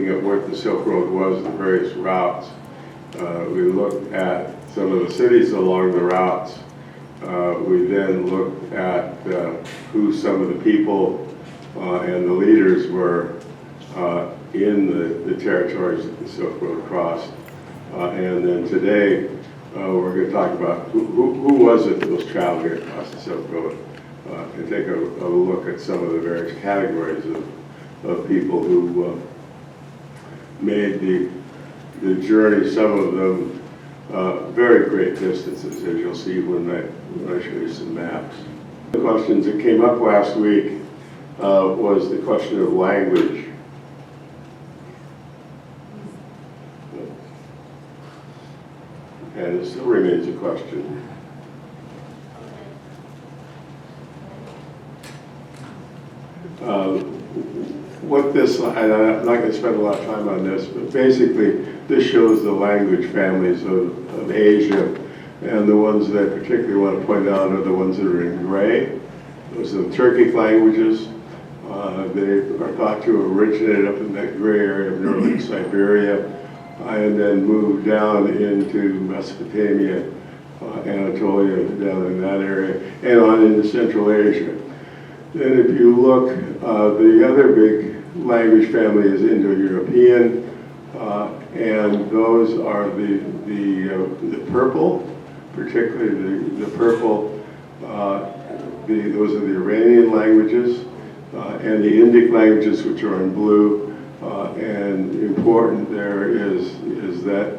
looking at what the Silk Road was, the various routes. We looked at some of the cities along the routes. We then looked at who some of the people and the leaders were in the territories that the Silk Road crossed. And then today, we're going to talk about who was it that was traveling across the Silk Road, and take a look at some of the various categories of people who made the journey, some of them very great distances, as you'll see when I show you some maps. The questions that came up last week was the question of language. And it still remains a question. What this, and I'm not going to spend a lot of time on this, but basically this shows the language families of Asia, and the ones that I particularly want to point out are the ones that are in gray. Those are the Turkic languages. They are thought to have originated up in that gray area of northern Siberia, and then moved down into Mesopotamia, Anatolia, down in that area, and on into Central Asia. And if you look, the other big language family is Indo-European, and those are the purple, particularly the purple. Those are the Iranian languages, and the Indic languages, which are in blue. And important there is that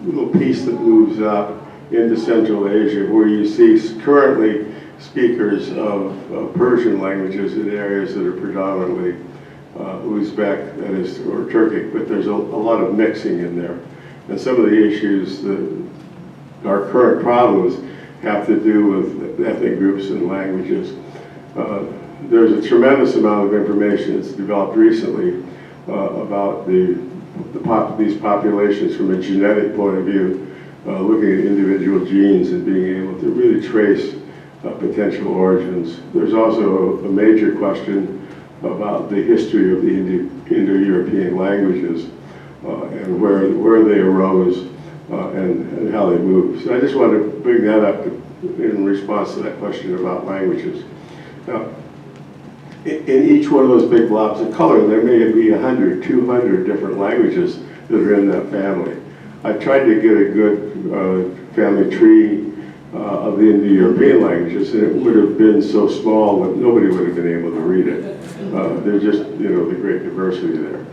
little piece that moves up into Central Asia, where you see currently speakers of Persian languages in areas that are predominantly Uzbek, that is, or Turkic, but there's a lot of mixing in there. And some of the issues that our current problems have to do with ethnic groups and languages. There's a tremendous amount of information that's developed recently about these populations from a genetic point of view, looking at individual genes and being able to really trace potential origins. There's also a major question about the history of the Indo-European languages and where they arose and how they moved. So I just wanted to bring that up in response to that question about languages. Now, in each one of those big blobs of color, there may be 100, 200 different languages that are in that family. I tried to get a good family tree of the Indo-European languages, and it would have been so small that nobody would have been able to read it. There's just, the great diversity there.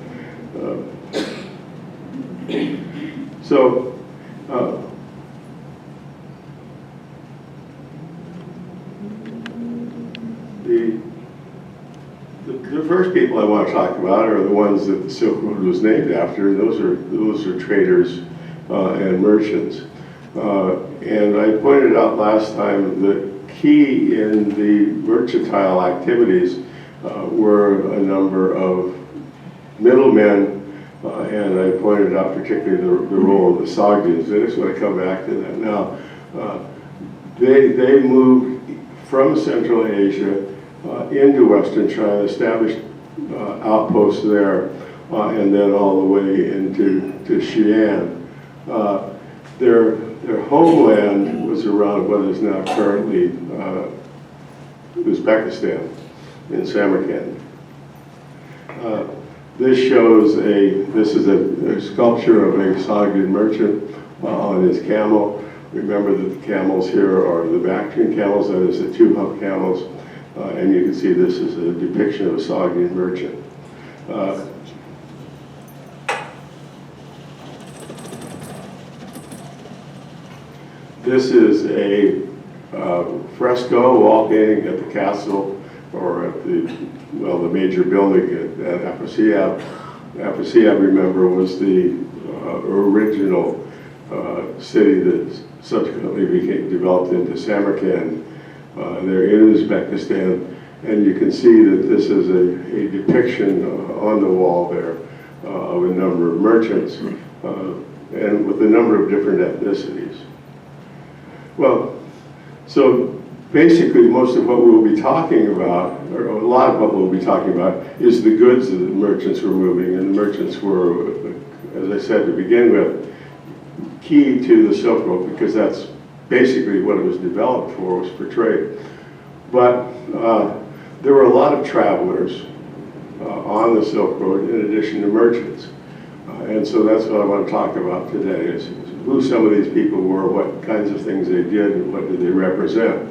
The first people I want to talk about are the ones that the Silk Road was named after, and those are traders and merchants. And I pointed out last time that key in the mercantile activities were a number of middlemen, and I pointed out particularly the role of the Sogdians. I just want to come back to that now. They moved from Central Asia into Western China, established outposts there, and then all the way into Xi'an. Their homeland was around what is now currently Uzbekistan, in Samarkand. This is a sculpture of a Sogdian merchant on his camel. Remember that the camels here are the Bactrian camels, that is the two-hump camels, and you can see this is a depiction of a Sogdian merchant. This is a fresco wall painting at the castle, or at the major building at Afrasiab. Afrasiab, remember, was the original city that subsequently developed into Samarkand. They're in Uzbekistan, and you can see that this is a depiction on the wall there of a number of merchants, and with a number of different ethnicities. Well, so basically most of what we'll be talking about, or a lot of what we'll be talking about, is the goods that the merchants were moving, and the merchants were, as I said to begin with, key to the Silk Road, because that's basically what it was developed for, was for trade. But there were a lot of travelers on the Silk Road in addition to merchants. And so that's what I want to talk about today, is who some of these people were, what kinds of things they did, and what did they represent.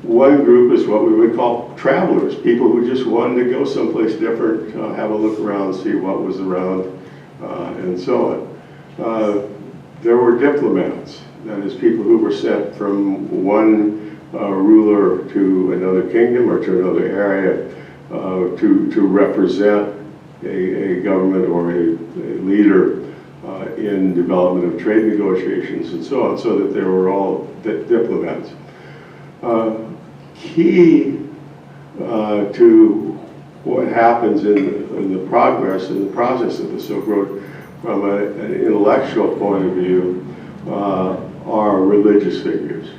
One group is what we would call travelers, people who just wanted to go someplace different, have a look around, see what was around, and so on. There were diplomats, that is, people who were sent from one ruler to another kingdom or to another area to represent a government or a leader in development of trade negotiations and so on, so that they were all diplomats. Key to what happens in the progress and the process of the Silk Road from an intellectual point of view are religious figures.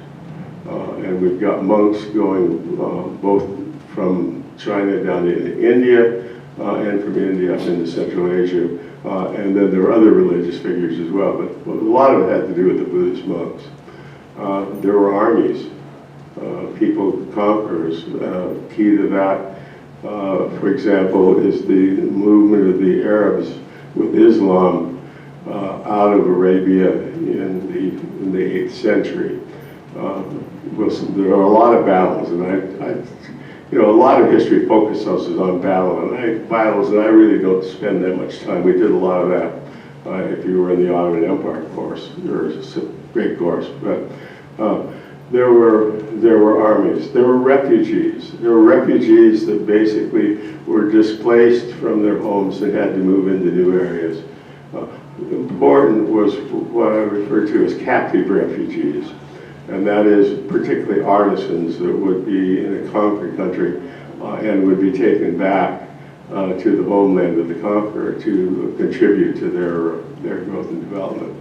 And we've got monks going both from China down to India and from India up into Central Asia. And then there are other religious figures as well, but a lot of it had to do with the Buddhist monks. There were armies, people, conquerors. Key to that, for example, is the movement of the Arabs with Islam out of Arabia in the 8th century. There are a lot of battles, and a lot of history focuses on battles, and I really don't spend that much time. We did a lot of that if you were in the Ottoman Empire course. There was a great course, but there were armies. There were refugees. There were refugees that basically were displaced from their homes and had to move into new areas. Important was what I refer to as captive refugees. And that is particularly artisans that would be in a conquered country and would be taken back to the homeland of the conqueror to contribute to their growth and development.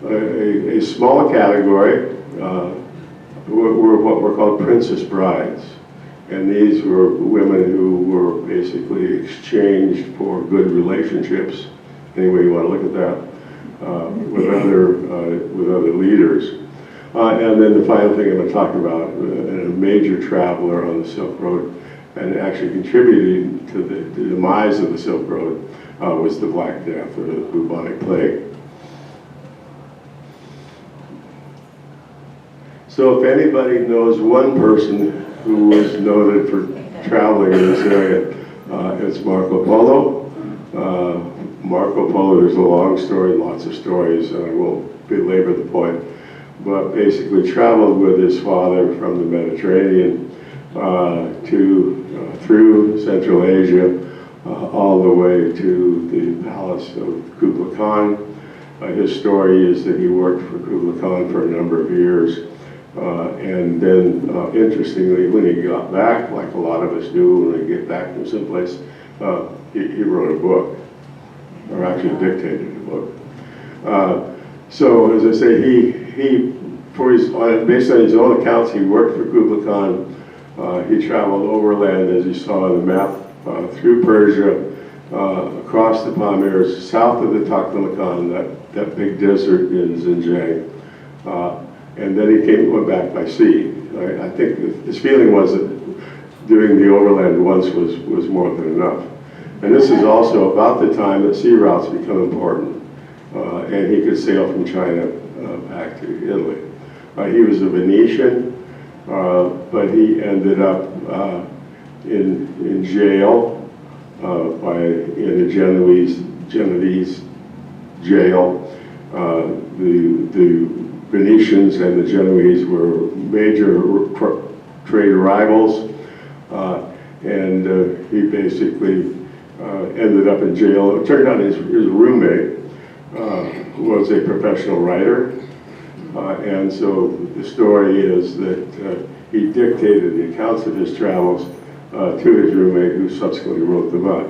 A small category were what were called princess brides. And these were women who were basically exchanged for good relationships, any way you want to look at that, with other leaders. And then the final thing I'm going to talk about, a major traveler on the Silk Road and actually contributing to the demise of the Silk Road was the Black Death, or the bubonic plague. So if anybody knows one person who was noted for traveling in this area, it's Marco Polo. Marco Polo, there's a long story, lots of stories, and I won't belabor the point, but basically traveled with his father from the Mediterranean through Central Asia, all the way to the palace of Kublai Khan. His story is that he worked for Kublai Khan for a number of years, and then interestingly, when he got back, like a lot of us do when we get back from someplace, he wrote a book, or actually dictated a book. So as I say, he based on his own accounts, he worked for Kublai Khan. He traveled overland, as you saw on the map, through Persia, across the Pamirs, south of the Taklamakan, that big desert in Xinjiang. And then he went back by sea. I think his feeling was that doing the overland once was more than enough. And this is also about the time that sea routes become important. And he could sail from China back to Italy. He was a Venetian, but he ended up in jail in a Genoese jail. The Venetians and the Genoese were major trade rivals, and he basically ended up in jail. It turned out his roommate was a professional writer, and so the story is that he dictated the accounts of his travels to his roommate, who subsequently wrote them up.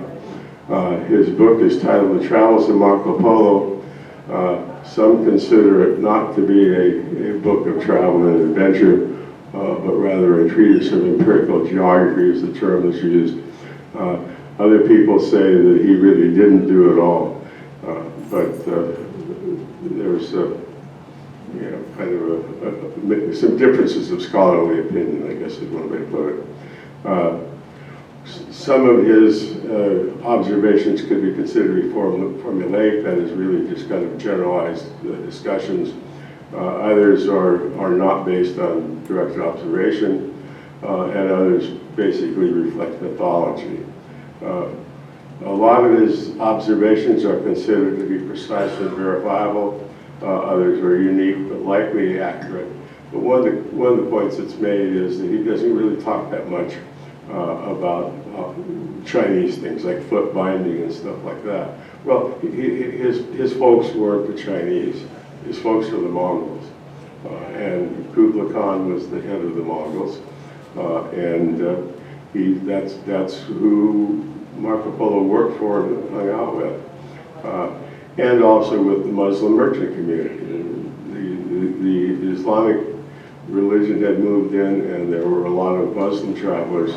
His book is titled The Travels of Marco Polo. Some consider it not to be a book of travel and adventure, but rather a treatise of empirical geography is the term that's used. Other people say that he really didn't do it all, but there's kind of some differences of scholarly opinion, I guess is one way to put it. Some of his observations could be considered to be formulaic, that is really just kind of generalized discussions. Others are not based on direct observation, and others basically reflect mythology. A lot of his observations are considered to be precise and verifiable. Others are unique but likely accurate. But one of the points that's made is that he doesn't really talk that much about Chinese things like foot binding and stuff like that. Well, his folks weren't the Chinese. His folks were the Mongols. And Kublai Khan was the head of the Mongols. That's who Marco Polo worked for and hung out with. And also with the Muslim merchant community. The Islamic religion had moved in, and there were a lot of Muslim travelers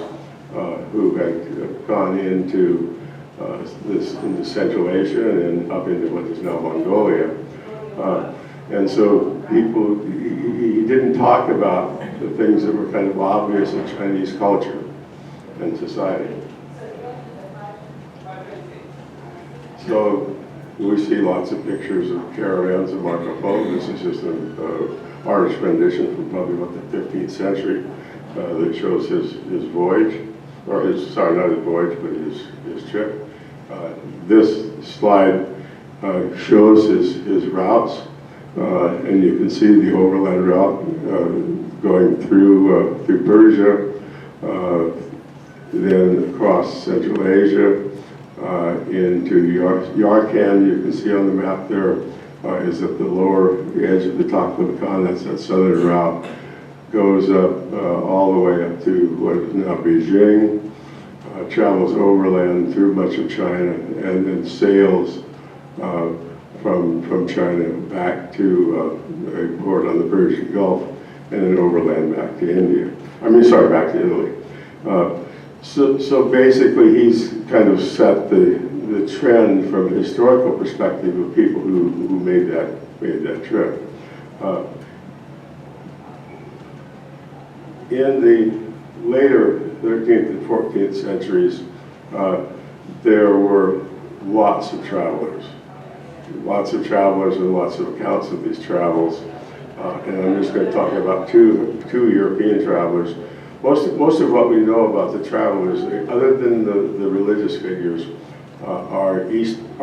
who had gone into Central Asia and up into what is now Mongolia. And so he didn't talk about the things that were kind of obvious in Chinese culture and society. So we see lots of pictures of caravans of Marco Polo. This is just an artist rendition from probably about the 15th century that shows his voyage, or not his voyage, but his trip. This slide shows his routes, and you can see the overland route going through Persia, then across Central Asia, into Yarkand. You can see on the map there is at the lower edge of the Taklamakan, Khan. That's that southern route. Goes up all the way up to what is now Beijing, travels overland through much of China, and then sails from China back to a port on the Persian Gulf, and then overland back to India. Back to Italy. So basically, he's kind of set the trend from a historical perspective of people who made that trip. In the later 13th and 14th centuries, there were lots of travelers and lots of accounts of these travels. And I'm just going to talk about two European travelers. Most of what we know about the travelers, other than the religious figures, are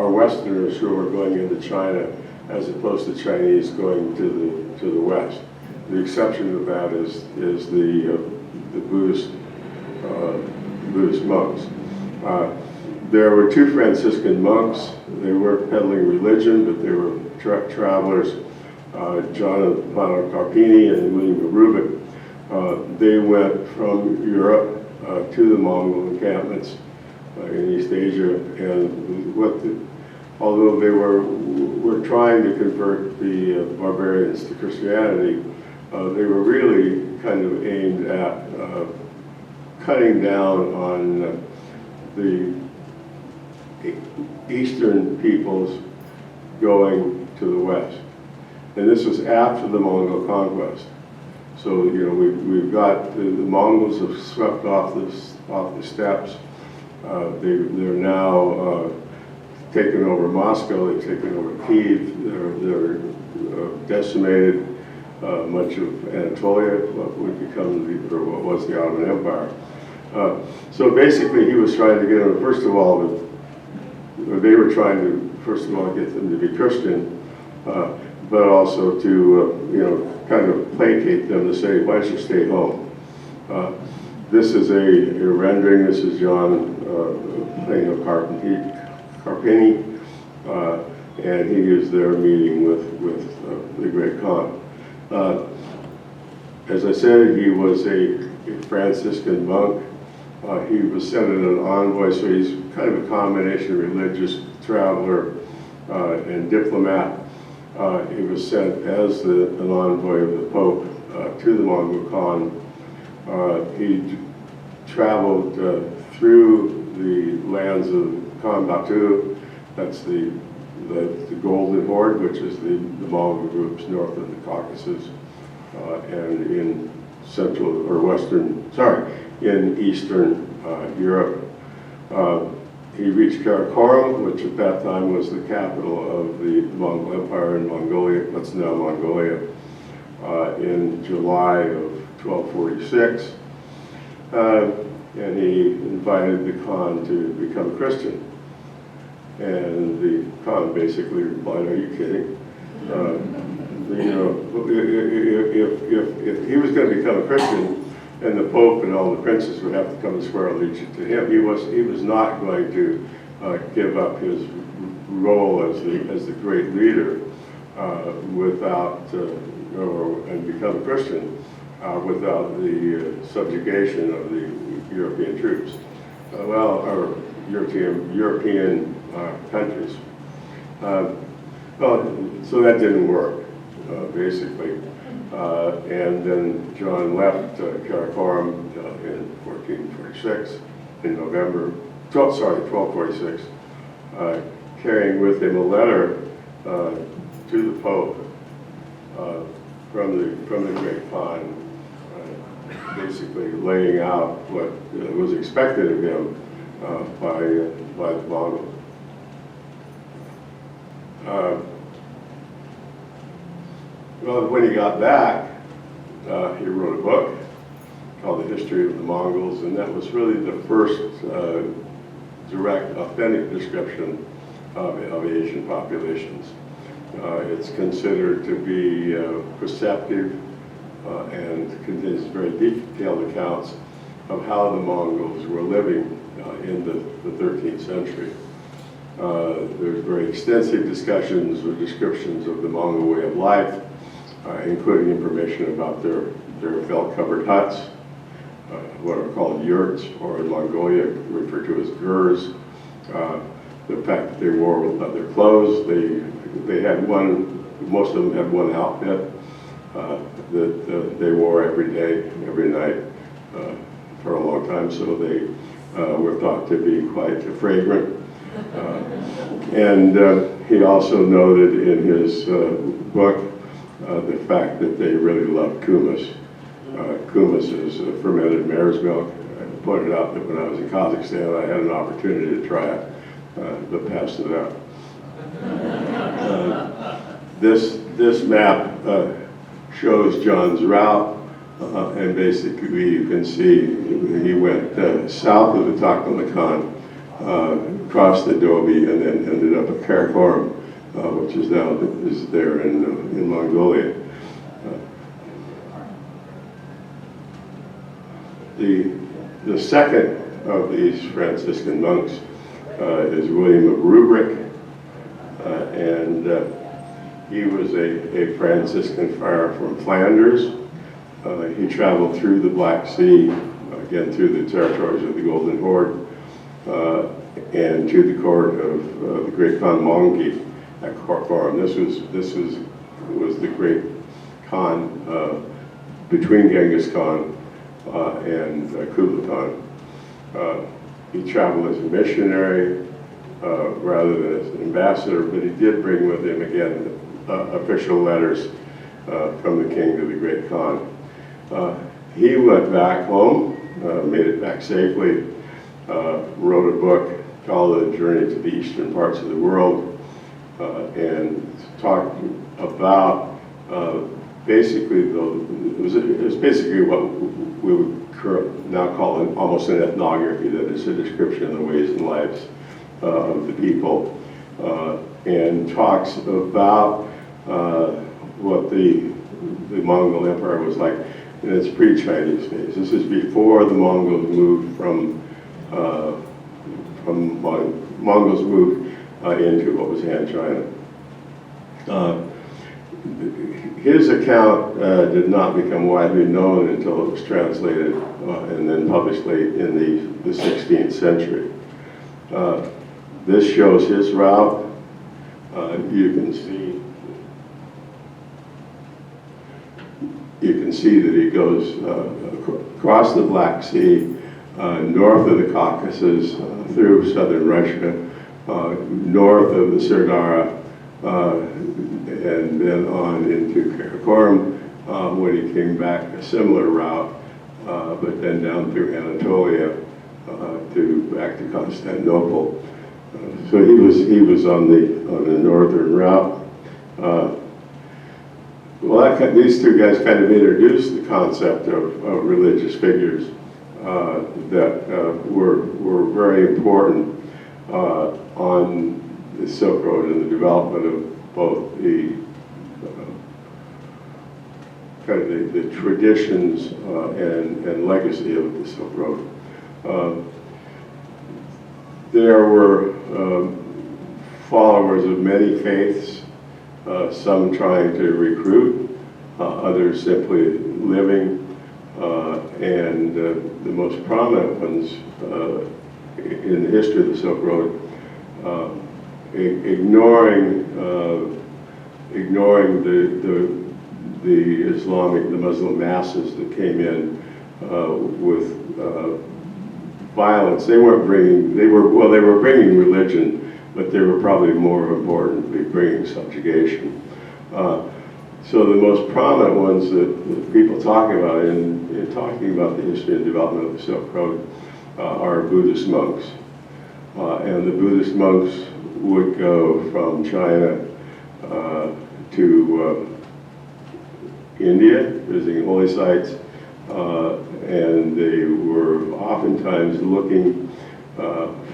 Westerners who are going into China, as opposed to Chinese going to the West. The exception of that is the Buddhist monks. There were two Franciscan monks. They weren't peddling religion, but they were travelers, John of Carpini and William of Rubik. They went from Europe to the Mongol encampments in East Asia, and although they were trying to convert the barbarians to Christianity, they were really kind of aimed at cutting down on the Eastern peoples going to the West. And this was after the Mongol conquest. So, we've got the Mongols have swept off the steppes. They're now taken over Moscow. They've taken over Kyiv. They're decimated much of Anatolia, what was the Ottoman Empire. So basically, he was trying to get them. They were trying to first of all get them to be Christian, but also to kind of placate them to say, why don't you stay home? This is a rendering. This is John playing a Carpini, and he is there meeting with the great Khan. As I said, he was a Franciscan monk. He was sent as an envoy, so he's kind of a combination of religious traveler and diplomat. He was sent as an envoy of the Pope to the Mongol Khan. He traveled through the lands of Khan Batu, that's the Golden Horde, which is the Mongol groups north of the Caucasus, and in central or western, in eastern Europe. He reached Karakorum, which at that time was the capital of the Mongol Empire in Mongolia, what's now Mongolia, in July of 1246. And he invited the Khan to become a Christian. And the Khan basically replied, "Are you kidding? If he was going to become a Christian, and the Pope and all the princes would have to come and swear allegiance to him, he was not going to give up his role as the great leader without and become a Christian without the subjugation of the European troops, or European countries. So that didn't work, basically. And then John left Karakorum in 1446, in November, 1246, carrying with him a letter to the Pope from the Great Khan, basically laying out what was expected of him by the Mongols. Well, when he got back, he wrote a book called The History of the Mongols, and that was really the first direct, authentic description of Asian populations. It's considered to be perceptive and contains very detailed accounts of how the Mongols were living in the 13th century. There's very extensive discussions or descriptions of the Mongol way of life, including information about their felt-covered huts, what are called yurts, or in Mongolia referred to as gurs. The fact that they wore leather clothes, they had most of them had one outfit that they wore every day, every night for a long time, so they were thought to be quite fragrant. And he also noted in his book the fact that they really loved kumis. Kumis is fermented mare's milk. I pointed out that when I was in Kazakhstan, I had an opportunity to try it, but passed it up. This map shows John's route, and basically you can see he went south of the Taklamakan, crossed the Gobi, and then ended up at Karakorum, which is now there in Mongolia. The second of these Franciscan monks is William of Rubric, and he was a Franciscan friar from Flanders. He traveled through the Black Sea, again through the territories of the Golden Horde, and to the court of the Great Khan Mongi at Karakorum. This was the Great Khan between Genghis Khan and Kublai Khan. He traveled as a missionary rather than as an ambassador, but he did bring with him, again, official letters from the king to the Great Khan. He went back home, made it back safely, wrote a book called The Journey to the Eastern Parts of the World, and talked about basically it was basically what we would now call almost an ethnography, that is a description of the ways and lives of the people, and talks about what the Mongol Empire was like in its pre-Chinese days. This is before the Mongols moved Mongols moved into what was Han China. His account did not become widely known until it was translated and then published late in the 16th century. This shows his route. You can see you can see that he goes across the Black Sea, north of the Caucasus, through southern Russia, north of the Sardara, and then on into Karakorum, when he came back a similar route, but then down through Anatolia back to Constantinople. So he was on the northern route. Well, these two guys kind of introduced the concept of religious figures that were very important on the Silk Road and the development of both the kind of the traditions and legacy of the Silk Road. There were followers of many faiths, some trying to recruit, others simply living, and the most prominent ones in the history of the Silk Road, ignoring the Muslim masses that came in with violence. They were bringing religion, but they were probably more importantly bringing subjugation. So the most prominent ones that people talk about in talking about the history and development of the Silk Road are Buddhist monks. And the Buddhist monks would go from China to India, visiting holy sites, and they were oftentimes looking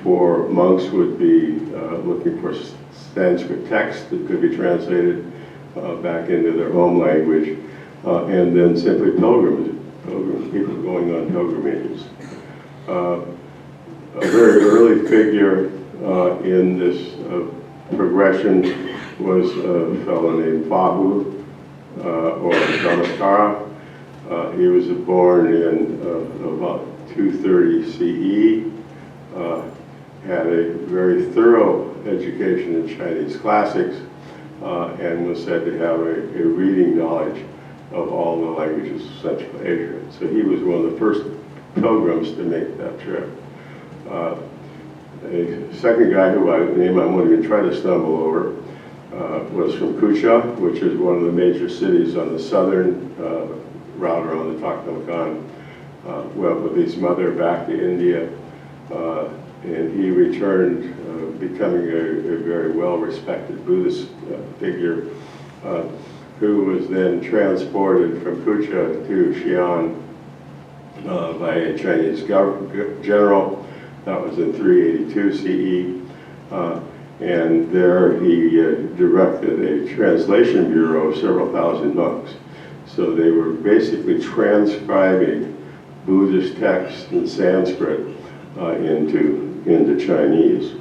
for, monks would be looking for Sanskrit text that could be translated back into their home language, and then simply pilgrims, people going on pilgrimages. A very early figure in this progression was a fellow named Fahu, or Dharmakara. He was born in about 230 CE, had a very thorough education in Chinese classics, and was said to have a reading knowledge of all the languages of Central Asia. So he was one of the first pilgrims to make that trip. A second guy whose name I won't even try to stumble over was from Kucha, which is one of the major cities on the southern route around the Taklamakan. Went with his mother back to India, and he returned becoming a very well-respected Buddhist figure, who was then transported from Kucha to Xi'an by a Chinese general. That was in 382 CE. And there he directed a translation bureau of several thousand monks. So they were basically transcribing Buddhist texts in Sanskrit into Chinese.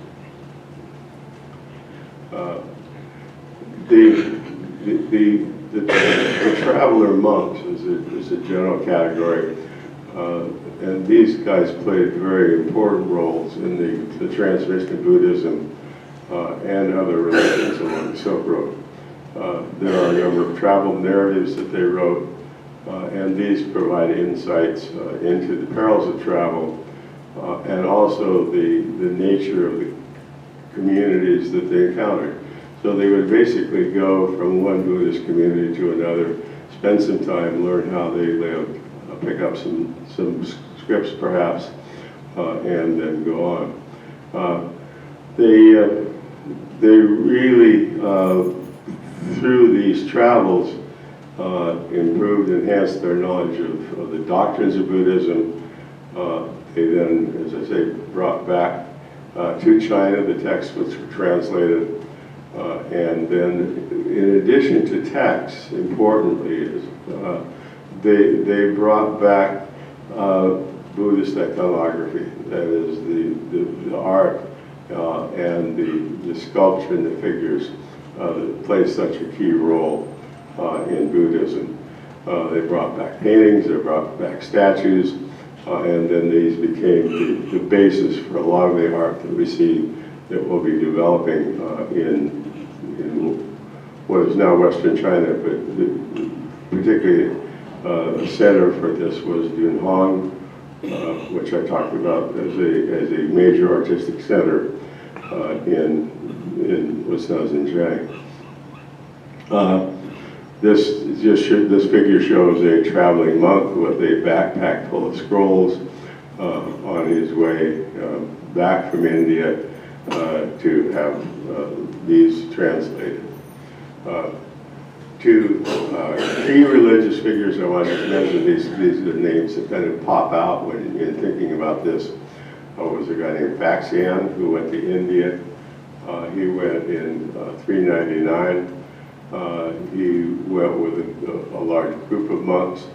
The traveler monks is a general category, and these guys played very important roles in the transmission of Buddhism and other religions along the Silk Road. There are a number of travel narratives that they wrote, and these provide insights into the perils of travel and also the nature of the communities that they encountered. So they would basically go from one Buddhist community to another, spend some time, learn how they lived, pick up some scripts perhaps, and then go on. They really, through these travels, improved, enhanced their knowledge of the doctrines of Buddhism. They then, as I say, brought back to China the texts which were translated. And then, in addition to texts, importantly, they brought back Buddhist iconography, that is the art and the sculpture and the figures that play such a key role in Buddhism. They brought back paintings, they brought back statues, and then these became the basis for a lot of the art that we see that will be developing in what is now Western China, but particularly The center for this was Dunhuang, which I talked about as a major artistic center in what's now Xinjiang. This figure shows a traveling monk with a backpack full of scrolls on his way back from India to have these translated. Two key religious figures I want to mention. These are the names that kind of pop out when you're thinking about this. Was a guy named Faxian who went to India. He went in 399. He went with a large group of monks,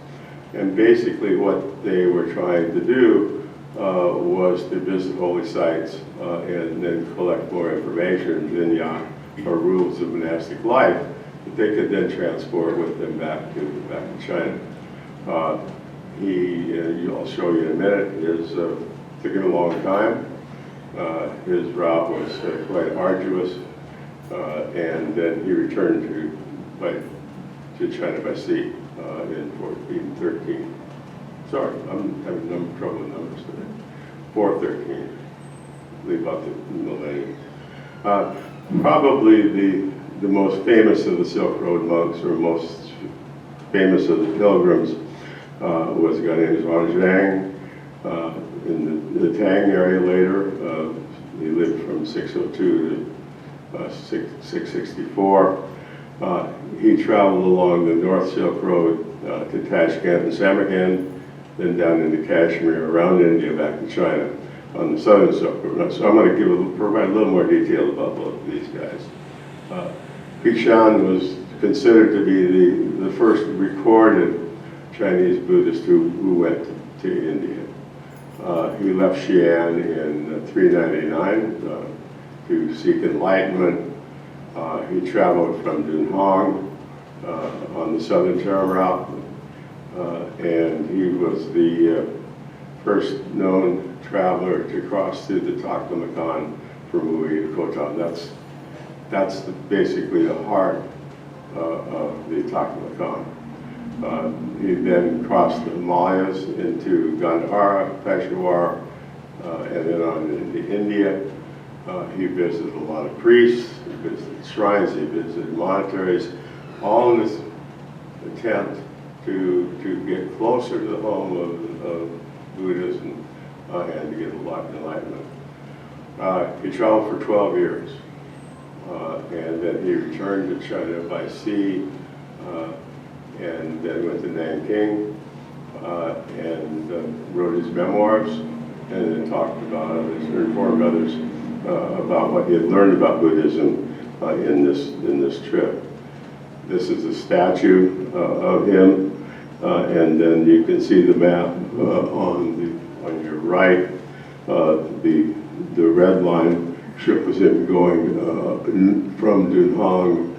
and basically what they were trying to do was to visit holy sites and then collect more information, vinyasa, or rules of monastic life, that they could then transport with them back to China. I'll show you in a minute, took him a long time. His route was quite arduous, and then he returned to China by sea in 1413. Sorry, I'm having trouble with numbers today. 413, leave out the millennium. Probably the most famous of the Silk Road monks, or most famous of the pilgrims, was a guy named Zhuang Zhang in the Tang area later. He lived from 602 to 664. He traveled along the North Silk Road to Tashkent and Samarkand, then down into Kashmir, around India, back to China on the Southern Silk Road. So I'm going to provide a little more detail about both of these guys. Pikshan was considered to be the first recorded Chinese Buddhist who went to India. He left Xi'an in 399 to seek enlightenment. He traveled from Dunhuang on the southern term route, and he was the first known traveler to cross through the Taklamakan from Wu to Khotan. That's basically the heart of the Taklamakan. He then crossed the Himalayas into Gandhara, Peshawar, and then on into India. He visited a lot of priests, he visited shrines, he visited monasteries, all in this attempt to get closer to the home of Buddhism and to get enlightenment. He traveled for 12 years, and then he returned to China by sea, and then went to Nanking, and wrote his memoirs, and then talked about others, or informed others about what he had learned about Buddhism in this trip. This is a statue of him, and then you can see the map on your right. The red line shows him going from Dunhuang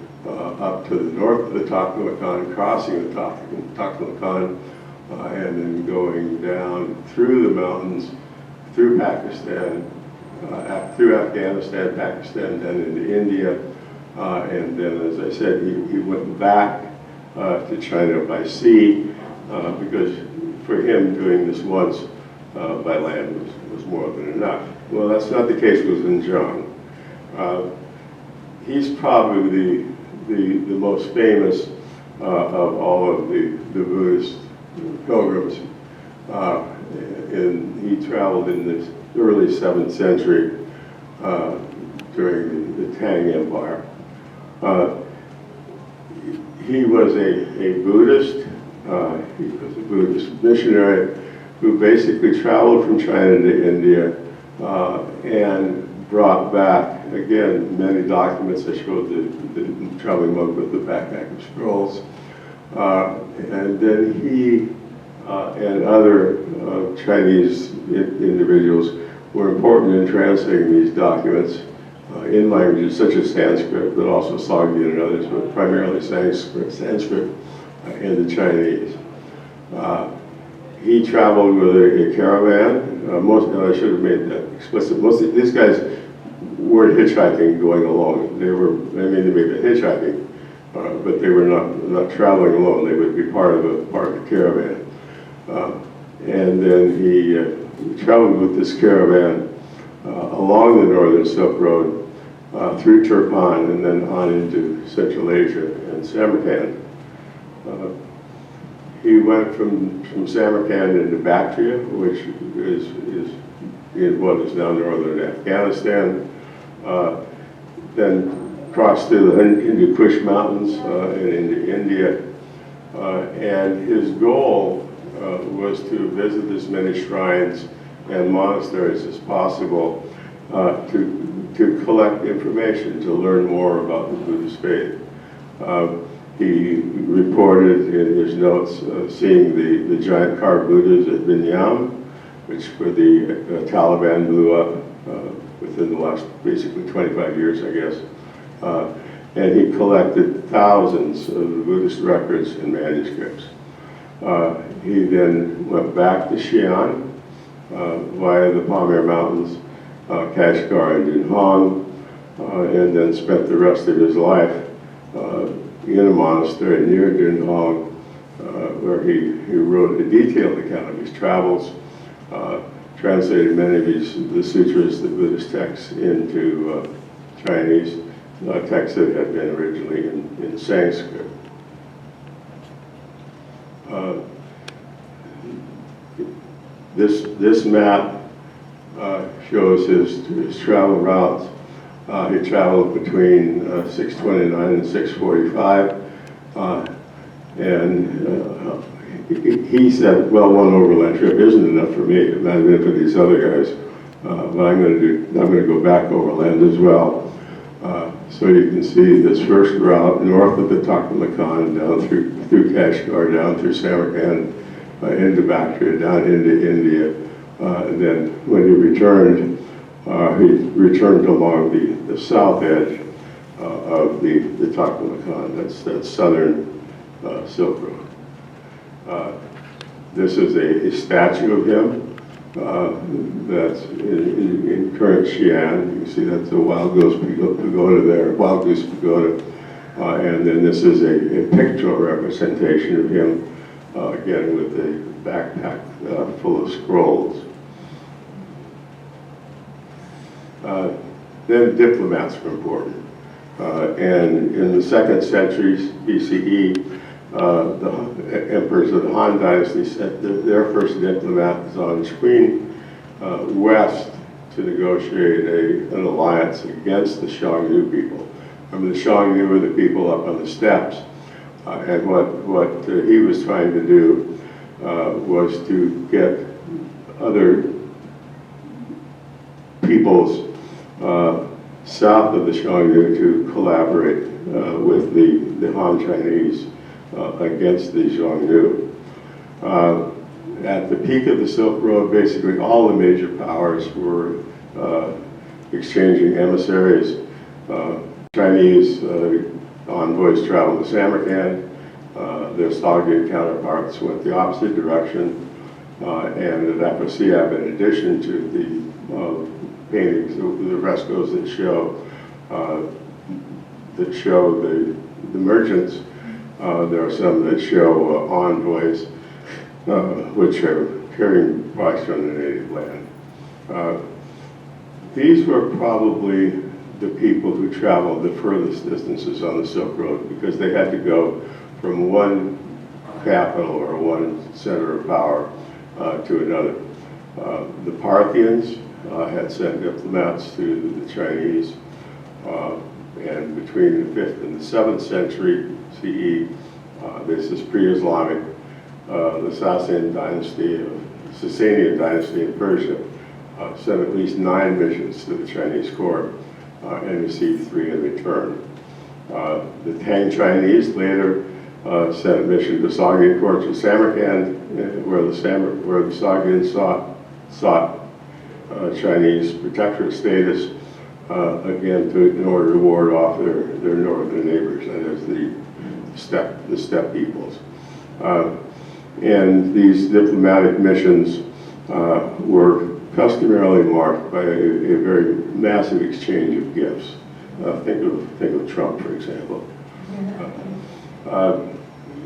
up to the north of the Taklamakan, crossing the Taklamakan, and then going down through the mountains, through Pakistan, through Afghanistan, Pakistan, then into India, and then, as I said, he went back to China by sea, because for him doing this once by land was more than enough. Well, that's not the case with Xinjiang. He's probably the most famous of all of the Buddhist pilgrims. He traveled in the early 7th century during the Tang Empire. He was a Buddhist. He was a Buddhist missionary who basically traveled from China to India and brought back, again, many documents that showed the traveling monk with the backpack of scrolls. And then he and other Chinese individuals were important in translating these documents in languages such as Sanskrit, but also Sogdian and others, but primarily Sanskrit and the Chinese. He traveled with a caravan. I should have made that explicit. Most of these guys weren't hitchhiking going along. They may have been hitchhiking, but they were not traveling alone. They would be part of a caravan. And then he traveled with this caravan along the northern Silk Road, through Turpan and then on into Central Asia and Samarkand. He went from Samarkand into Bactria, which is in what is now northern Afghanistan, then crossed through the Hindu Kush Mountains and into India. And his goal was to visit as many shrines and monasteries as possible to collect information, to learn more about the Buddhist faith. He reported in his notes seeing the giant carved Buddhas at Vinyam, which where the Taliban blew up within the last basically 25 years, I guess. And he collected thousands of the Buddhist records and manuscripts. He then went back to Xi'an via the Pamir Mountains, Kashgar and Dunhuang, and then spent the rest of his life in a monastery near Dunhuang, where he wrote a detailed account of his travels, translated many of the sutras, the Buddhist texts, into Chinese, texts that had been originally in Sanskrit. This map shows his travel routes. He traveled between 629 and 645, and he said, well, one overland trip isn't enough for me. It might have been for these other guys, but I'm going to go back overland as well. So you can see this first route north of the Taklamakan, down through Kashgar, down through Samarkand, into Bactria, down into India. And then when he returned along the south edge of the Taklamakan. That's southern Silk Road. This is a statue of him that's in current Xi'an. You see that's a wild goose pagoda there, wild goose pagoda. And then this is a pictorial representation of him, again with a backpack full of scrolls. Then diplomats were important. And in the 2nd century BCE, the emperors of the Han Dynasty sent their first diplomat, Zhang Qin, west to negotiate an alliance against the Xiongnu people. Remember, the Xiongnu were the people up on the steppes, and what he was trying to do was to get other peoples south of the Xiongnu to collaborate with the Han Chinese against the Xiongnu. At the peak of the Silk Road, basically all the major powers were exchanging emissaries. Chinese envoys traveled to Samarkand. Their Sogdian counterparts went the opposite direction. And at Afrasiab, in addition to the paintings, the frescoes that show the merchants, there are some that show envoys, which are carrying rice from the native land. These were probably the people who traveled the furthest distances on the Silk Road because they had to go from one capital or one center of power to another. The Parthians had sent diplomats to the Chinese, and between the 5th and the 7th century CE, this is pre-Islamic, the Sasanian dynasty in Persia sent at least 9 missions to the Chinese court and received 3 in return. The Tang Chinese later sent a mission to Sogdian courts of Samarkand, where the Sogdians sought Chinese protectorate status, again in order to ward off their northern neighbors, that is the steppe peoples. And these diplomatic missions were customarily marked by a very massive exchange of gifts. Think of Trump, for example.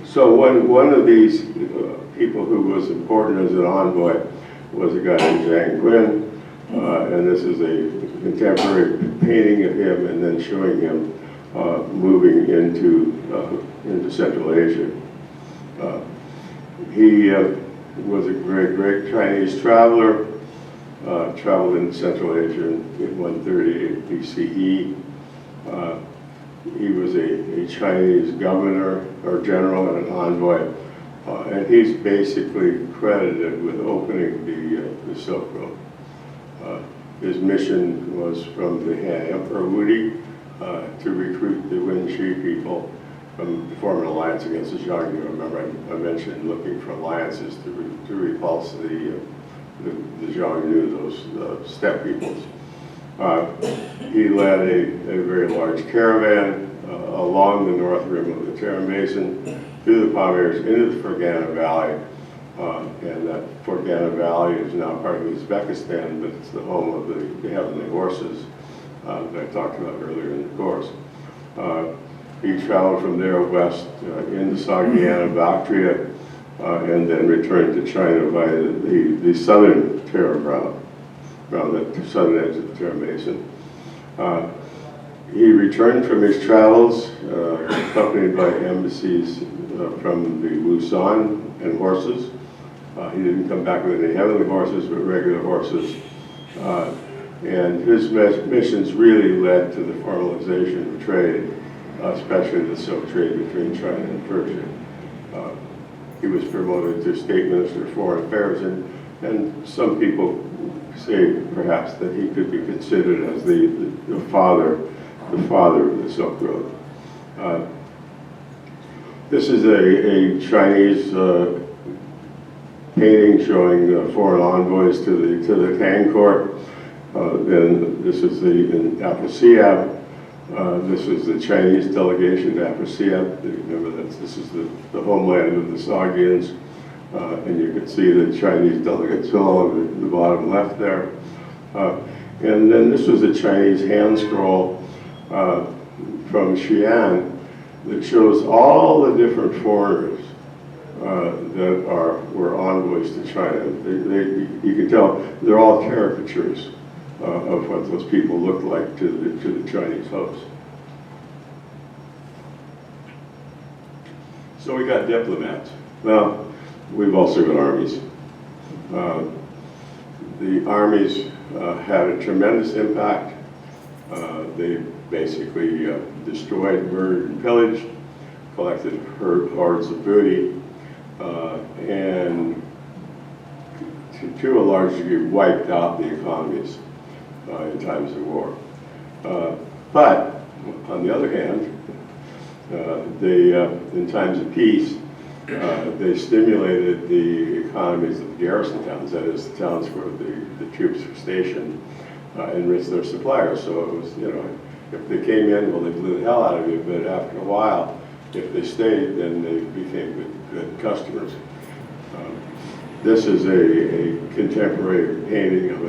So one of these people who was important as an envoy was a guy named Zhang Qin, and this is a contemporary painting of him and then showing him moving into Central Asia. He was a great Chinese traveler, traveled in Central Asia in 138 BCE. He was a Chinese governor or general and an envoy, and he's basically credited with opening the Silk Road. His mission was from the Han Emperor Wudi to recruit the Wenxi people to form an alliance against the Xiongnu. Remember, I mentioned looking for alliances to repulse the Xiongnu, those steppe peoples. He led a very large caravan along the north rim of the Terra Basin, through the Pamirs, into the Fergana Valley. And that Fergana Valley is now part of Uzbekistan, but it's the home of the heavenly horses that I talked about earlier in the course. He traveled from there west into Sogdiana, Bactria, and then returned to China by the southern Terra route, around the southern edge of the Terra Basin. He returned from his travels, accompanied by embassies from the Wusan and horses. He didn't come back with any heavenly horses, but regular horses. And his missions really led to the formalization of trade, especially the silk trade between China and Persia. He was promoted to State Minister of Foreign Affairs, and some people say perhaps that he could be considered as the father of the Silk Road. This is a Chinese painting showing foreign envoys to the Tang court. Then this is in Afrasiab. This is the Chinese delegation to Afrasiab. Remember that this is the homeland of the Sogdians. And you can see the Chinese delegates all on the bottom left there. And then this was a Chinese hand scroll from Xi'an that shows all the different foreigners that were envoys to China. You can tell they're all caricatures of what those people looked like to the Chinese host. So we got diplomats. Now, we've also got armies. The armies had a tremendous impact. They basically destroyed, murdered, and pillaged, collected hordes of booty, and to a large degree wiped out the economies in times of war. But on the other hand, in times of peace, they stimulated the economies of the garrison towns, that is, the towns where the troops were stationed, enriched their suppliers. So it was, if they came in, well, they blew the hell out of you, but after a while, if they stayed, then they became good customers. This is a contemporary painting of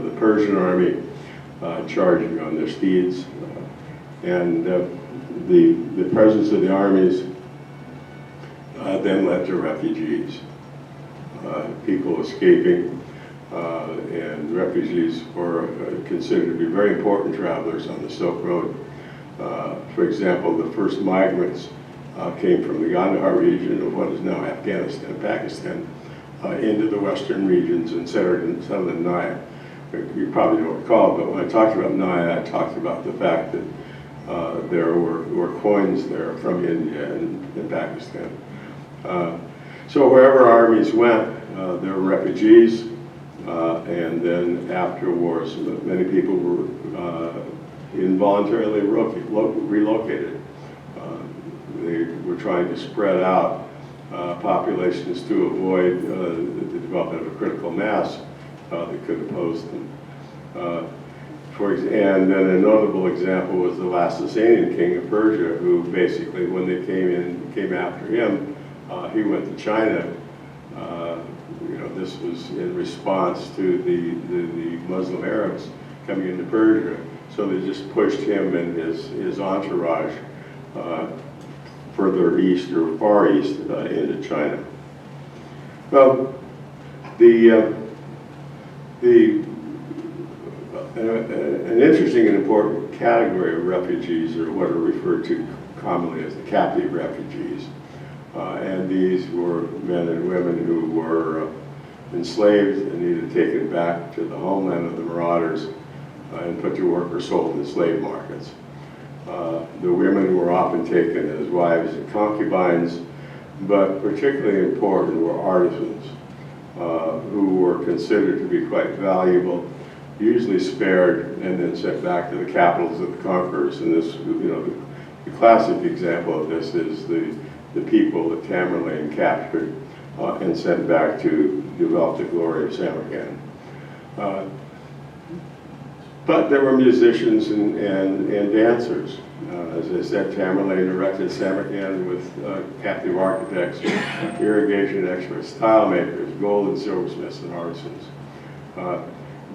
the Persian army charging on their steeds. And the presence of the armies then led to refugees, people escaping, and refugees were considered to be very important travelers on the Silk Road. For example, the first migrants came from the Gandhar region of what is now Afghanistan, Pakistan, into the western regions and settled in southern Naya. You probably don't recall, but when I talked about Naya, I talked about the fact that there were coins there from India and Pakistan. So wherever armies went, there were refugees, and then after wars, many people were involuntarily relocated. They were trying to spread out populations to avoid the development of a critical mass that could oppose them. And then a notable example was the last Sasanian king of Persia, who basically, when they came after him, he went to China. This was in response to the Muslim Arabs coming into Persia. So they just pushed him and his entourage further east or far east into China. Well, an interesting and important category of refugees are what are referred to commonly as the captive refugees. And these were men and women who were enslaved and either taken back to the homeland of the marauders and put to work or sold in slave markets. The women were often taken as wives and concubines, but particularly important were artisans who were considered to be quite valuable, usually spared and then sent back to the capitals of the conquerors. And this, the classic example of this is the people that Tamerlane captured and sent back to develop the glory of Samarkand. But there were musicians and dancers. As I said, Tamerlane erected Samarkand with captive architects, irrigation experts, tile makers, gold and silversmiths, and artisans.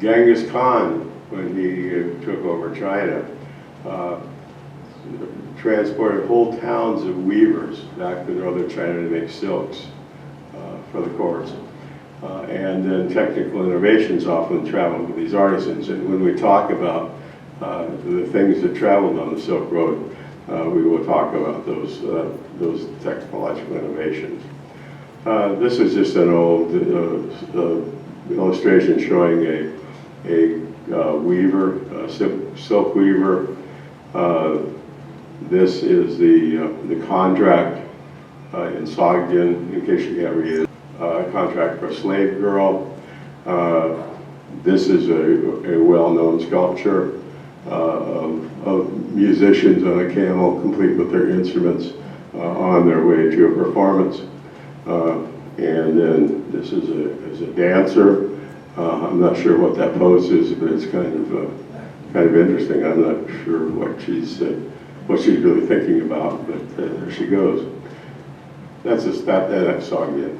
Genghis Khan, when he took over China, transported whole towns of weavers back to northern China to make silks for the courts. And then technical innovations often traveled with these artisans. And when we talk about the things that traveled on the Silk Road, we will talk about those technological innovations. This is just an old illustration showing a weaver, a silk weaver. This is the contract in Sogdian, in case you can't read it. Contract for a slave girl. This is a well-known sculpture of musicians on a camel, complete with their instruments, on their way to a performance. And then this is a dancer. I'm not sure what that pose is, but it's kind of interesting. I'm not sure what she's really thinking about, but there she goes. That's Sogdian.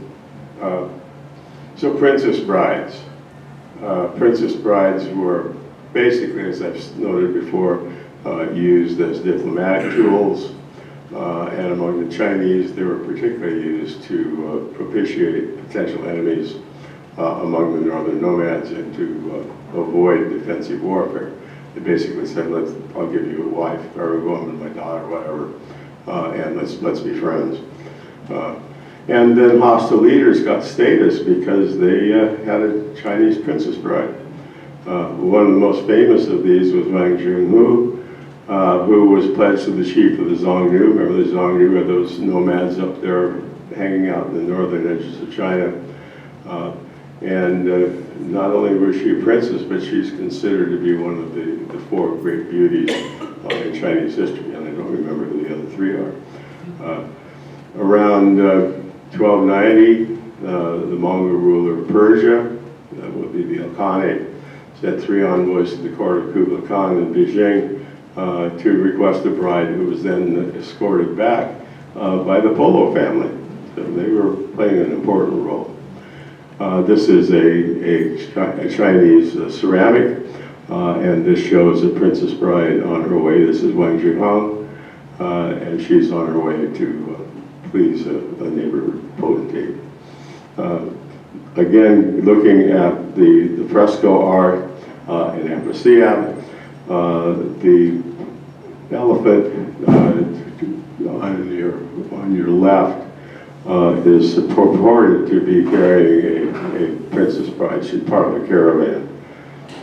So princess brides. Princess brides were basically, as I've noted before, used as diplomatic tools, and among the Chinese, they were particularly used to propitiate potential enemies among the northern nomads and to avoid defensive warfare. They basically said, I'll give you a wife or a woman, my daughter, whatever, and let's be friends. And then hostile leaders got status because they had a Chinese princess bride. One of the most famous of these was Wang Jinghu, who was pledged to the chief of the Xiongnu. Remember the Xiongnu are those nomads up there hanging out in the northern edges of China. And not only was she a princess, but she's considered to be one of the four great beauties in Chinese history, and I don't remember who the other three are. Around 1290, the Mongol ruler of Persia, that would be the Ilkhanate, sent 3 envoys to the court of Kublai Khan in Beijing to request a bride, who was then escorted back by the Polo family. So they were playing an important role. This is a Chinese ceramic, and this shows a princess bride on her way. This is Wang Jihong, and she's on her way to please a neighbor potentate. Again, looking at the fresco art in Ambrosiab, the elephant on your left is purported to be carrying a princess bride. She's part of the caravan.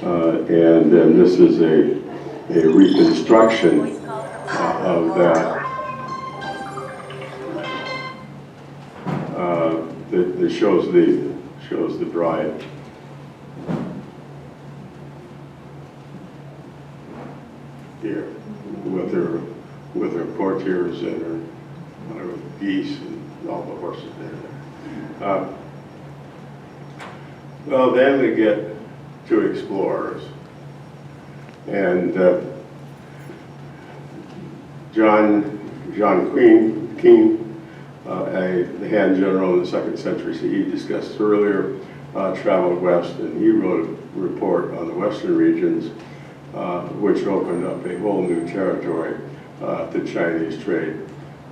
And then this is a reconstruction of that. That shows the bride. Here, with her courtiers and her geese and all the horses there. Well, then we get to explorers, and John King, the hand general in the 2nd century CE discussed earlier, traveled west, and he wrote a report on the western regions, which opened up a whole new territory to Chinese trade.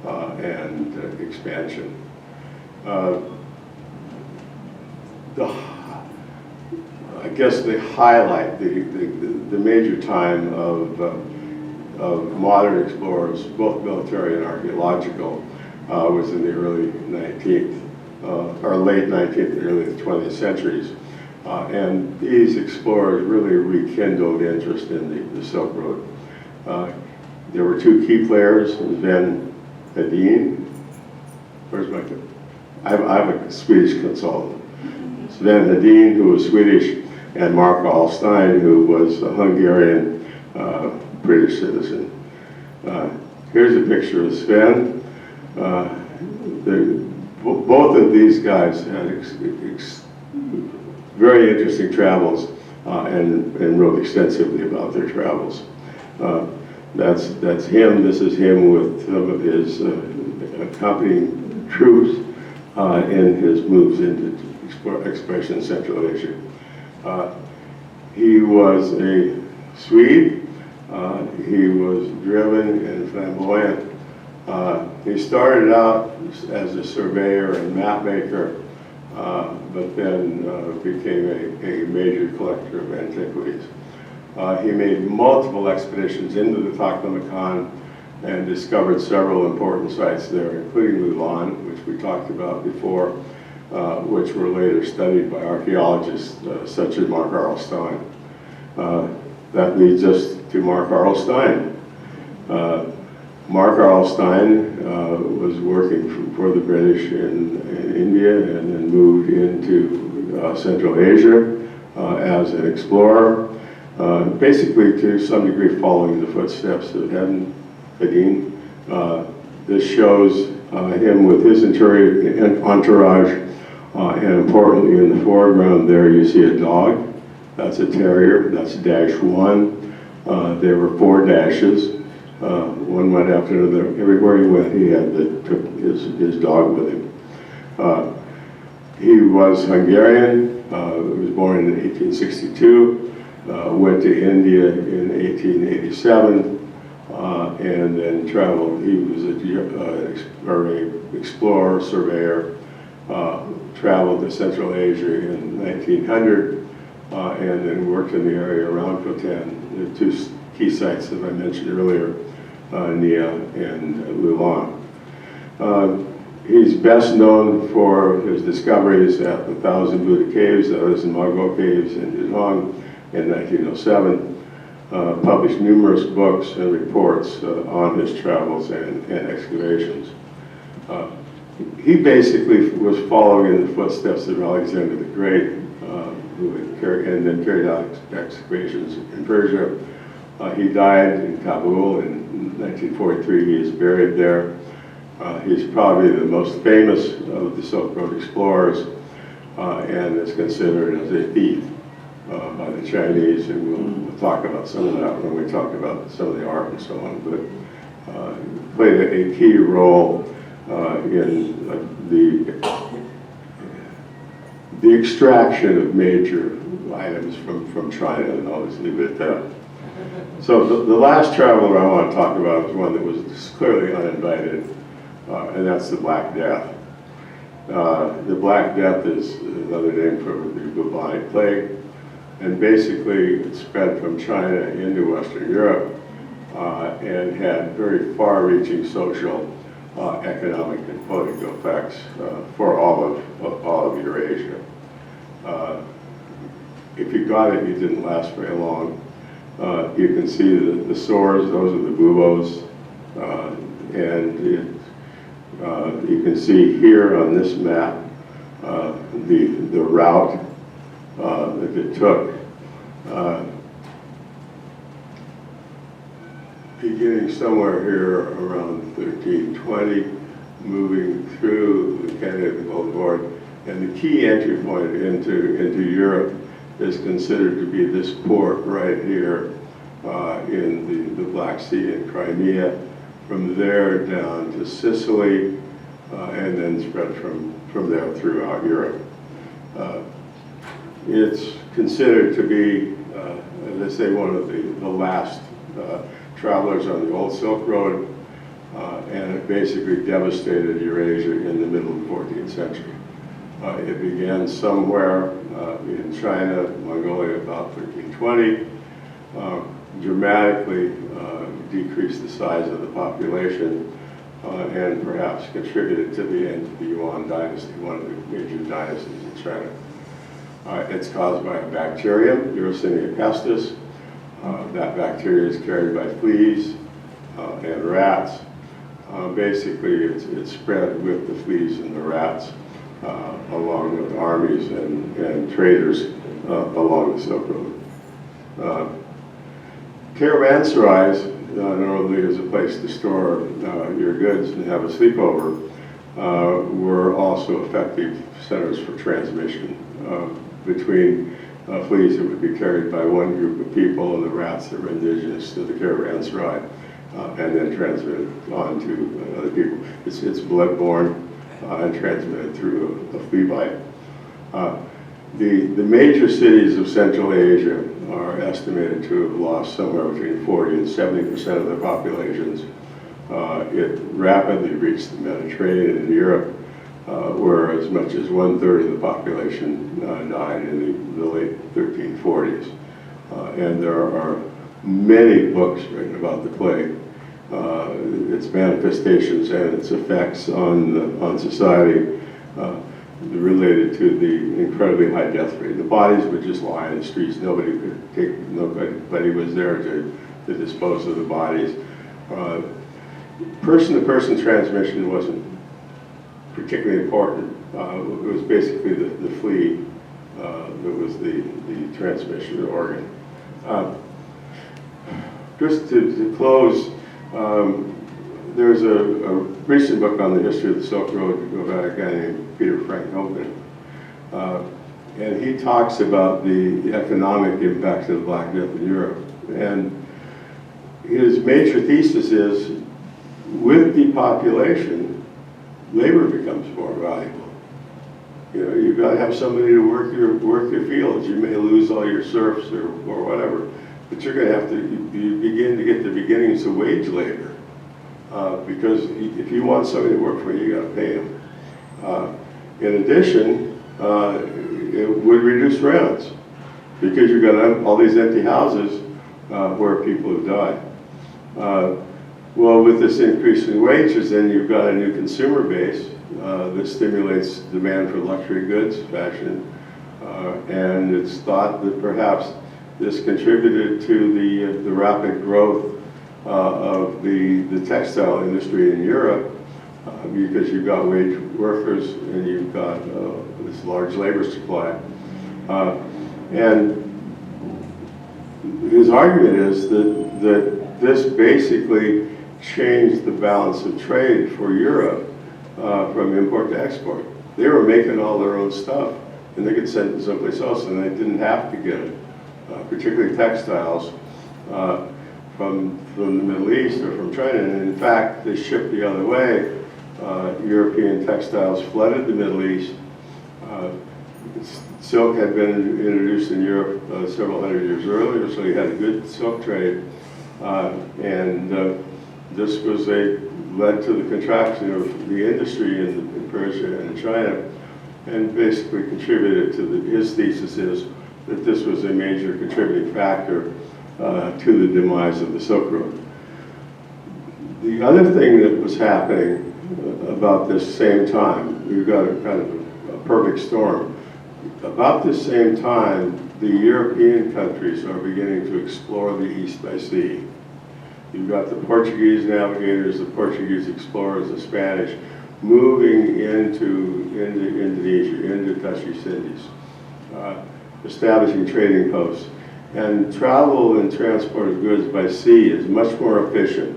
and expansion. I guess the highlight, the major time of modern explorers, both military and archaeological, was in the early 19th, or late 19th and early 20th centuries. And these explorers really rekindled interest in the Silk Road. There were two key players, Sven Hedin. Where's my, I have a Swedish consultant. Sven Hedin, who was Swedish, and Mark Ahlstein, who was a Hungarian British citizen. Here's a picture of Sven. Both of these guys had very interesting travels and wrote extensively about their travels. That's him. This is him with some of his accompanying troops in his moves into exploration in Central Asia. He was a Swede. He was driven and flamboyant. He started out as a surveyor and map maker, but then became a major collector of antiquities. He made multiple expeditions into the Taklamakan and discovered several important sites there, including Lowell, which we talked about before, which were later studied by archaeologists such as Mark Ahlstein. That leads us to Mark Ahlstein. Mark Ahlstein was working for the British in India and then moved into Central Asia as an explorer, basically to some degree following the footsteps of Hedin. This shows him with his entourage, and importantly in the foreground there you see a dog. That's a terrier, that's -1. There were 4 dashes. One went after another. Everywhere he went, he took his dog with him. He was Hungarian. He was born in 1862. Went to India in 1887, and then traveled. He was an explorer, surveyor. Traveled to Central Asia in 1900, and then worked in the area around Khotan. The 2 key sites that I mentioned earlier, Nia and Lowell. He's best known for his discoveries at the Thousand Buddha Caves, that was in Mogul Caves in Yuzhong in 1907. Published numerous books and reports on his travels and excavations. He basically was following in the footsteps of Alexander the Great, who had carried out excavations in Persia. He died in Kabul in 1943. He is buried there. He's probably the most famous of the Silk Road explorers, and is considered as a thief by the Chinese, and we'll talk about some of that when we talk about some of the art and so on. But played a key role in the extraction of major items from China, and I'll just leave it at that. So the last traveler I want to talk about is one that was clearly uninvited, and that's the Black Death. The Black Death is another name for the bubonic plague, and basically it spread from China into Western Europe and had very far-reaching social, economic, and political effects for all of Eurasia. If you got it, it didn't last very long. You can see the sores; those are the buboes, and you can see here on this map the route that it took. Beginning somewhere here around 1320, moving through the Canada of the Gold Board, and the key entry point into Europe is considered to be this port right here in the Black Sea in Crimea. From there down to Sicily, and then spread from there throughout Europe. It's considered to be, as I say, one of the last travelers on the old Silk Road. and it basically devastated Eurasia in the middle of the 14th century. It began somewhere in China, Mongolia, about 1320, dramatically decreased the size of the population, and perhaps contributed to the end of the Yuan dynasty, one of the major dynasties in China. It's caused by a bacterium, Yersinia pestis. That bacteria is carried by fleas and rats. Basically, it's spread with the fleas and the rats, along with armies and traders along the Silk Road. Caravanserais, normally as a place to store your goods and have a sleepover, were also effective centers for transmission between fleas that would be carried by one group of people and the rats that were indigenous to the caravanserai, and then transmitted on to other people. It's bloodborne and transmitted through a flea bite. The major cities of Central Asia are estimated to have lost somewhere between 40 and 70% of their populations. It rapidly reached the Mediterranean and Europe, where as much as 1/3 of the population died in the late 1340s. And there are many books written about the plague, its manifestations and its effects on society, related to the incredibly high death rate. The bodies would just lie in the streets. Nobody was there to dispose of the bodies. Person-to-person transmission wasn't particularly important. It was basically the flea that was the transmission organ. Just to close, there's a recent book on the history of the Silk Road by a guy named Peter Frank Hogan. And he talks about the economic impact of the Black Death in Europe. And his major thesis is, with depopulation, labor becomes more valuable. You know, you've got to have somebody to work your fields. You may lose all your serfs or whatever, but you're going to have to you begin to get the beginnings of wage labor. Because if you want somebody to work for you, you got to pay them. In addition, it would reduce rents because you've got all these empty houses where people have died. Well, with this increase in wages, then you've got a new consumer base that stimulates demand for luxury goods, fashion, and it's thought that perhaps this contributed to the rapid growth of the textile industry in Europe, because you've got wage workers and you've got this large labor supply. And his argument is that this basically changed the balance of trade for Europe from import to export. They were making all their own stuff and they could send it someplace else and they didn't have to get it, particularly textiles from the Middle East or from China. And in fact, they shipped the other way. European textiles flooded the Middle East. Silk had been introduced in Europe several hundred years earlier, so you had a good silk trade. This led to the contraction of the industry in Persia and China, and basically contributed to his thesis is that this was a major contributing factor to the demise of the Silk Road. The other thing that was happening about this same time, we've got a kind of a perfect storm. About this same time, the European countries are beginning to explore the East by sea. You've got the Portuguese navigators, the Portuguese explorers, the Spanish, moving into Indonesia, into Dutch East Indies, establishing trading posts. And travel and transport of goods by sea is much more efficient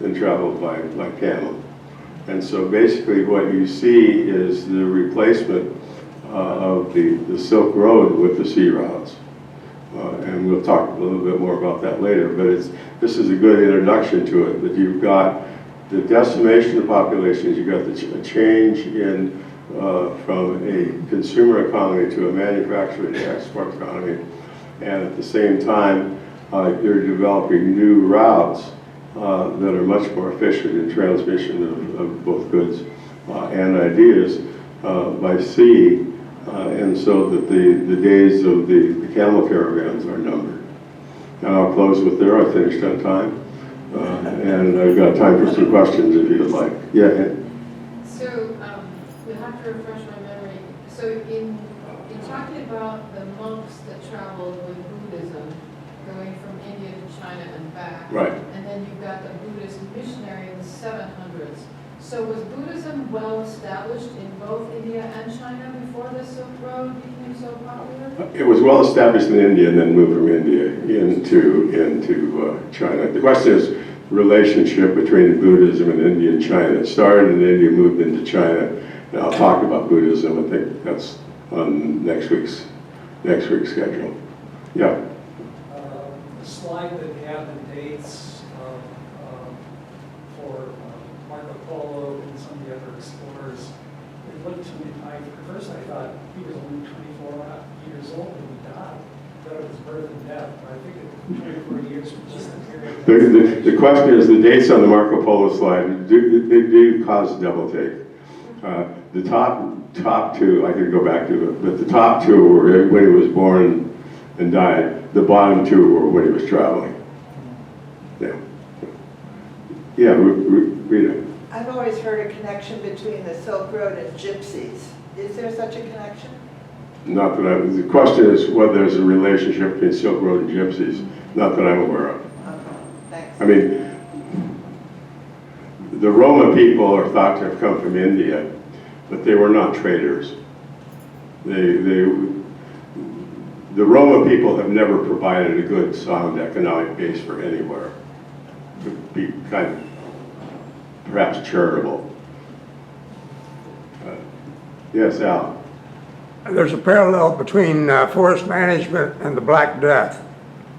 than travel by camel. And so basically what you see is the replacement of the Silk Road with the sea routes. And we'll talk a little bit more about that later, but this is a good introduction to it, that you've got the decimation of populations, you've got the change in from a consumer economy to a manufacturing and export economy, and at the same time, you're developing new routes that are much more efficient in transmission of both goods and ideas by sea, and so that the days of the camel caravans are numbered. And I'll close with there. I finished on time. And I've got time for some questions if you'd like. Yeah. So you'll have to refresh my memory. So in talking about the monks that traveled with Buddhism, going from India to China and back, Right. and then you've got the Buddhist missionary in the 700s. So was Buddhism well established in both India and China before the Silk Road became so popular? It was well established in India and then moved from India into China. The question is relationship between Buddhism and India and China. It started in India, moved into China. And I'll talk about Buddhism. I think that's on next week's schedule. Yeah. The slide that you have the dates for Marco Polo and some of the other explorers, it looked to me, at first I thought he was only 24 years old when he died. I thought it was birth and death, but I think it 24 years was just the period. The question is, the dates on the Marco Polo slide do cause double take. The top two, I could go back to it, but the top two were when he was born and died. The bottom two were when he was traveling. Yeah. Yeah, Rita. I've always heard a connection between the Silk Road and gypsies. Is there such a connection? Not that the question is whether there's a relationship between Silk Road and gypsies. Not that I'm aware of. Okay, thanks. I mean, the Roma people are thought to have come from India, but they were not traders. The Roma people have never provided a good, sound economic base for anywhere. To be kind of, perhaps charitable. Yes, Al. There's a parallel between forest management and the Black Death.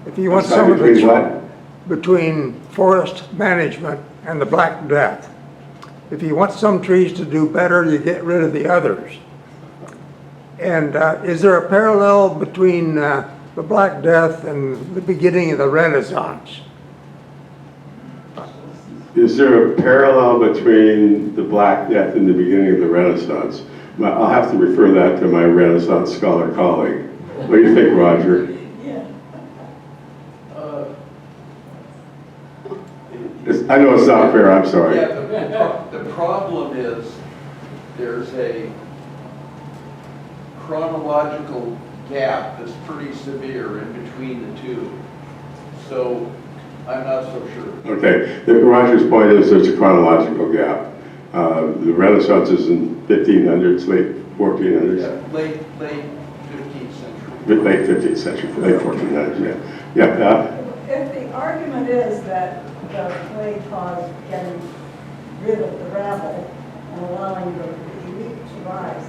If you want Sorry, some of the between what? between forest management and the Black Death. If you want some trees to do better, you get rid of the others. And is there a parallel between the Black Death and the beginning of the Renaissance? Is there a parallel between the Black Death and the beginning of the Renaissance? I'll have to refer that to my Renaissance scholar colleague. What do you think, Roger? I know it's not fair, I'm sorry. Yeah, the problem is there's a chronological gap that's pretty severe in between the two. So I'm not so sure. Okay, Roger's point is there's a chronological gap. The Renaissance is in 1500s, late 1400s. Yeah, late 15th century. Late 15th century, late 1400s, yeah. Yeah, If the argument is that the clay caused getting rid of the rabble and allowing the elite to rise,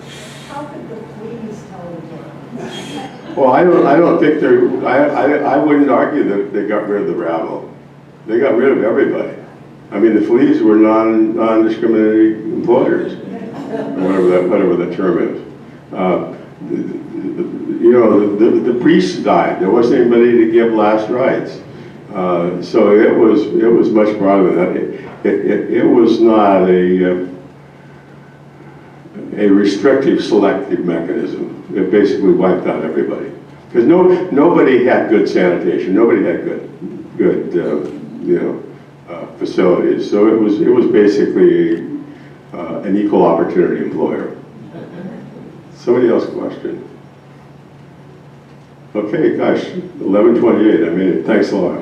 how could the fleas tell the difference? well, I don't think they're, I wouldn't argue that they got rid of the rabble. They got rid of everybody. I mean, the fleas were non-discriminatory employers, or whatever the term is. You know, the priests died. There wasn't anybody to give last rites. So it was much broader than that. It was not a restrictive, selective mechanism. It basically wiped out everybody. Because nobody had good sanitation. Nobody had good facilities. So it was basically an equal opportunity employer. Somebody else question? Okay, gosh, 11:28. I mean, thanks a lot.